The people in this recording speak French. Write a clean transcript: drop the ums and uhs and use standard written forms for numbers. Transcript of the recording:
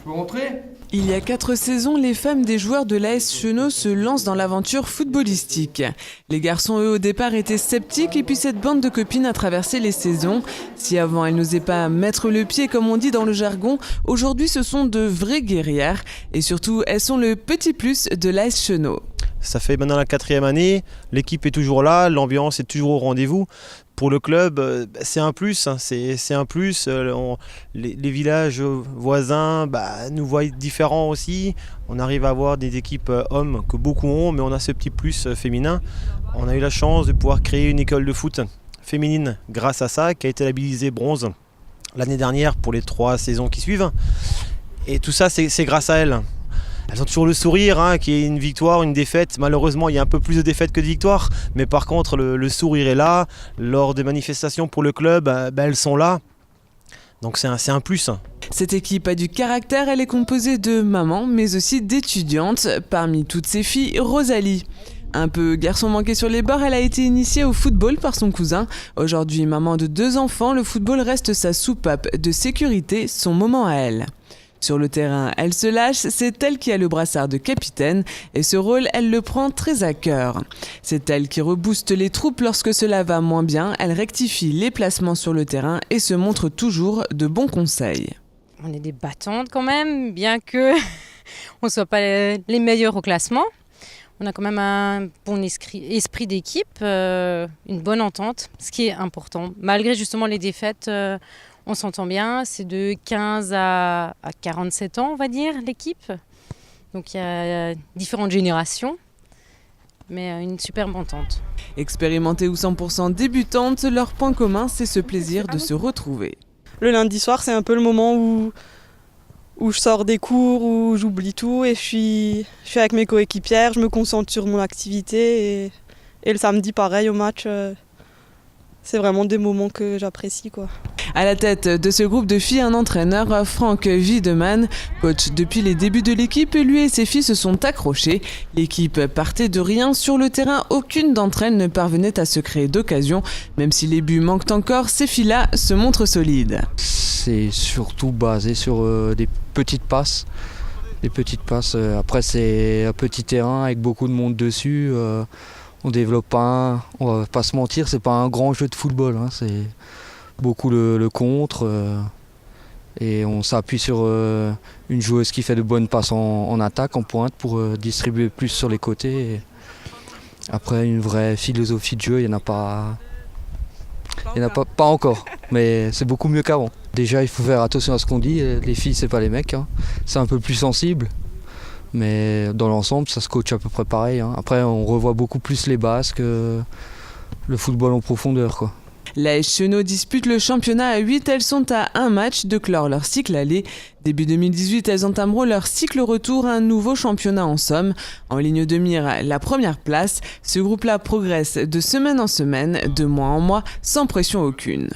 peux rentrer? Il y a 4 saisons, les femmes des joueurs de l'AS Chenaux se lancent dans l'aventure footballistique. Les garçons, eux, au départ, étaient sceptiques et puis cette bande de copines a traversé les saisons. Si avant, elles n'osaient pas mettre le pied, comme on dit dans le jargon, aujourd'hui, ce sont de vraies guerrières. Et surtout, elles sont le petit plus de l'AS Chenaux. Ça fait maintenant la 4e année, l'équipe est toujours là, l'ambiance est toujours au rendez-vous. Pour le club, c'est un plus, hein, c'est un plus. Les villages voisins nous voient différents aussi. On arrive à avoir des équipes hommes que beaucoup ont, mais on a ce petit plus féminin. On a eu la chance de pouvoir créer une école de foot féminine grâce à ça, qui a été labellisée bronze l'année dernière pour les 3 saisons qui suivent. Et tout ça, c'est grâce à elles. Elles ont toujours le sourire, hein, qui est une victoire, une défaite. Malheureusement, il y a un peu plus de défaites que de victoires. Mais par contre, le sourire est là. Lors des manifestations pour le club, elles sont là. Donc c'est un plus. Cette équipe a du caractère, elle est composée de mamans, mais aussi d'étudiantes. Parmi toutes ces filles, Rosalie. Un peu garçon manqué sur les bords, elle a été initiée au football par son cousin. Aujourd'hui, maman de 2 enfants, le football reste sa soupape de sécurité, son moment à elle. Sur le terrain, elle se lâche, c'est elle qui a le brassard de capitaine et ce rôle, elle le prend très à cœur. C'est elle qui rebooste les troupes lorsque cela va moins bien, elle rectifie les placements sur le terrain et se montre toujours de bons conseils. On est des battantes quand même, bien que on ne soit pas les meilleurs au classement. On a quand même un bon esprit d'équipe, une bonne entente, ce qui est important. Malgré justement les défaites, on s'entend bien, c'est de 15 à 47 ans, on va dire, l'équipe. Donc il y a différentes générations, mais une superbe entente. Expérimentées ou 100% débutantes, leur point commun, c'est ce plaisir de se retrouver. Le lundi soir, c'est un peu le moment où je sors des cours, où j'oublie tout et je suis avec mes coéquipières, je me concentre sur mon activité et le samedi, pareil, au match, c'est vraiment des moments que j'apprécie, quoi. À la tête de ce groupe de filles, un entraîneur, Franck Wiedemann. Coach depuis les débuts de l'équipe, lui et ses filles se sont accrochés. L'équipe partait de rien sur le terrain, aucune d'entre elles ne parvenait à se créer d'occasion. Même si les buts manquent encore, ces filles-là se montrent solides. C'est surtout basé sur des petites passes. Après, c'est un petit terrain avec beaucoup de monde dessus. On développe pas, on va pas se mentir, c'est pas un grand jeu de football, hein, c'est beaucoup le contre et on s'appuie sur une joueuse qui fait de bonnes passes en attaque, en pointe pour distribuer plus sur les côtés. Et après, une vraie philosophie de jeu, il n'y en a pas encore, mais c'est beaucoup mieux qu'avant. Déjà, il faut faire attention à ce qu'on dit, les filles, c'est pas les mecs, hein. C'est un peu plus sensible. Mais dans l'ensemble, ça se coach à peu près pareil, hein. Après, on revoit beaucoup plus les bases que le football en profondeur, quoi. L'AS Chenaux dispute le championnat à 8. Elles sont à un match de clore leur cycle aller. Début 2018, elles entameront leur cycle retour à un nouveau championnat en Somme. En ligne de mire, la première place. Ce groupe-là progresse de semaine en semaine, de mois en mois, sans pression aucune.